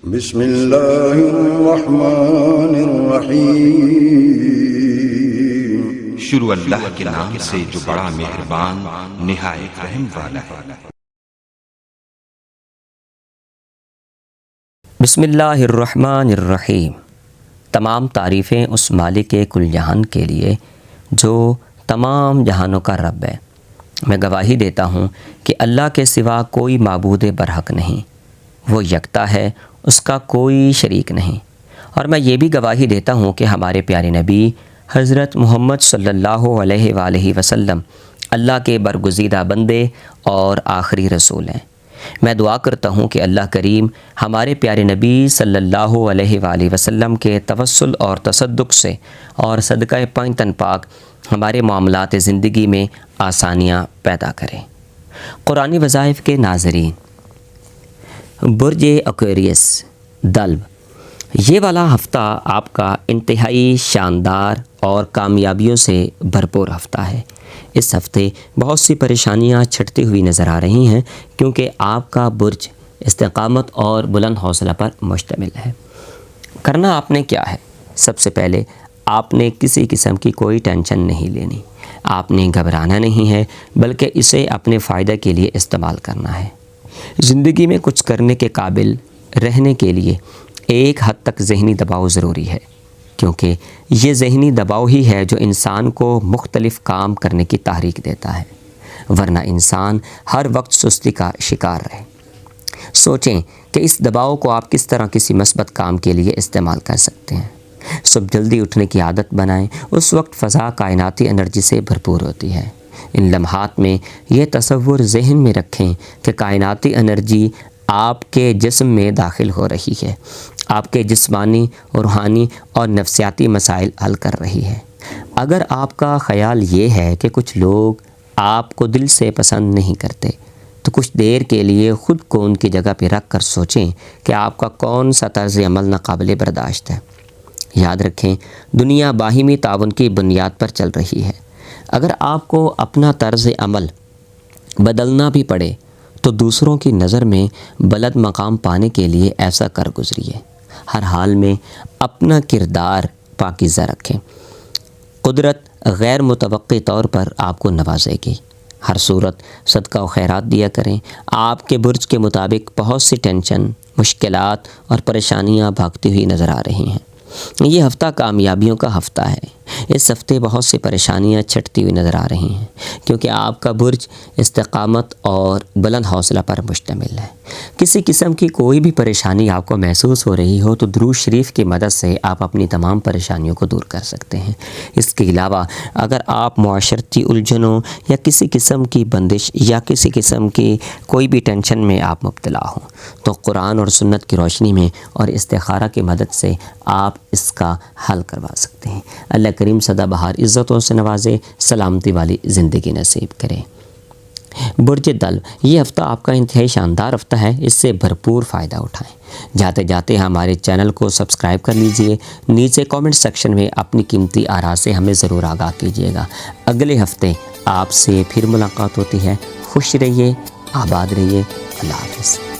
بسم اللہ الرحمن الرحیم۔ شروع اللہ کے نام سے جو بڑا مہربان نہایت رحم والا ہے۔ بسم اللہ الرحمن الرحیم۔ تمام تعریفیں اس مالک کل جہان کے لیے جو تمام جہانوں کا رب ہے۔ میں گواہی دیتا ہوں کہ اللہ کے سوا کوئی معبود برحق نہیں، وہ یکتا ہے، اس کا کوئی شریک نہیں۔ اور میں یہ بھی گواہی دیتا ہوں کہ ہمارے پیارے نبی حضرت محمد صلی اللہ علیہ وآلہ وسلم اللہ کے برگزیدہ بندے اور آخری رسول ہیں۔ میں دعا کرتا ہوں کہ اللہ کریم ہمارے پیارے نبی صلی اللہ علیہ وآلہ وسلم کے توسل اور تصدق سے اور صدقہ پاک تن پاک ہمارے معاملات زندگی میں آسانیاں پیدا کرے۔ قرآنی وظائف کے ناظرین، برج ایکویریس دلو، یہ والا ہفتہ آپ کا انتہائی شاندار اور کامیابیوں سے بھرپور ہفتہ ہے۔ اس ہفتے بہت سی پریشانیاں چھٹتی ہوئی نظر آ رہی ہیں کیونکہ آپ کا برج استقامت اور بلند حوصلہ پر مشتمل ہے۔ کرنا آپ نے کیا ہے؟ سب سے پہلے آپ نے کسی قسم کی کوئی ٹینشن نہیں لینی، آپ نے گھبرانا نہیں ہے، بلکہ اسے اپنے فائدہ کے لیے استعمال کرنا ہے۔ زندگی میں کچھ کرنے کے قابل رہنے کے لیے ایک حد تک ذہنی دباؤ ضروری ہے، کیونکہ یہ ذہنی دباؤ ہی ہے جو انسان کو مختلف کام کرنے کی تحریک دیتا ہے، ورنہ انسان ہر وقت سستی کا شکار رہے۔ سوچیں کہ اس دباؤ کو آپ کس طرح کسی مثبت کام کے لیے استعمال کر سکتے ہیں۔ صبح جلدی اٹھنے کی عادت بنائیں، اس وقت فضا کائناتی انرجی سے بھرپور ہوتی ہے۔ ان لمحات میں یہ تصور ذہن میں رکھیں کہ کائناتی انرجی آپ کے جسم میں داخل ہو رہی ہے، آپ کے جسمانی، روحانی اور نفسیاتی مسائل حل کر رہی ہے۔ اگر آپ کا خیال یہ ہے کہ کچھ لوگ آپ کو دل سے پسند نہیں کرتے، تو کچھ دیر کے لیے خود کو ان کی جگہ پہ رکھ کر سوچیں کہ آپ کا کون سا طرز عمل ناقابل برداشت ہے۔ یاد رکھیں، دنیا باہمی تعاون کی بنیاد پر چل رہی ہے۔ اگر آپ کو اپنا طرز عمل بدلنا بھی پڑے تو دوسروں کی نظر میں بلند مقام پانے کے لیے ایسا کر گزریے۔ ہر حال میں اپنا کردار پاکیزہ رکھیں، قدرت غیر متوقع طور پر آپ کو نوازے گی۔ ہر صورت صدقہ و خیرات دیا کریں۔ آپ کے برج کے مطابق بہت سی ٹینشن، مشکلات اور پریشانیاں بھاگتی ہوئی نظر آ رہی ہیں۔ یہ ہفتہ کامیابیوں کا ہفتہ ہے۔ اس ہفتے بہت سی پریشانیاں چھٹتی ہوئی نظر آ رہی ہیں کیونکہ آپ کا برج استقامت اور بلند حوصلہ پر مشتمل ہے۔ کسی قسم کی کوئی بھی پریشانی آپ کو محسوس ہو رہی ہو تو درود شریف کی مدد سے آپ اپنی تمام پریشانیوں کو دور کر سکتے ہیں۔ اس کے علاوہ اگر آپ معاشرتی الجھنوں یا کسی قسم کی بندش یا کسی قسم کی کوئی بھی ٹینشن میں آپ مبتلا ہوں تو قرآن اور سنت کی روشنی میں اور استخارہ کی مدد سے آپ اس کا حل کروا سکتے ہیں۔ اللہ کریم سدا بہار عزتوں سے نوازے، سلامتی والی زندگی نصیب کرے۔ برج دلو، یہ ہفتہ آپ کا انتہائی شاندار ہفتہ ہے، اس سے بھرپور فائدہ اٹھائیں۔ جاتے جاتے ہمارے چینل کو سبسکرائب کر لیجئے، نیچے کامنٹ سیکشن میں اپنی قیمتی آراء سے ہمیں ضرور آگاہ کیجیے گا۔ اگلے ہفتے آپ سے پھر ملاقات ہوتی ہے۔ خوش رہیے، آباد رہیے، اللہ حافظ۔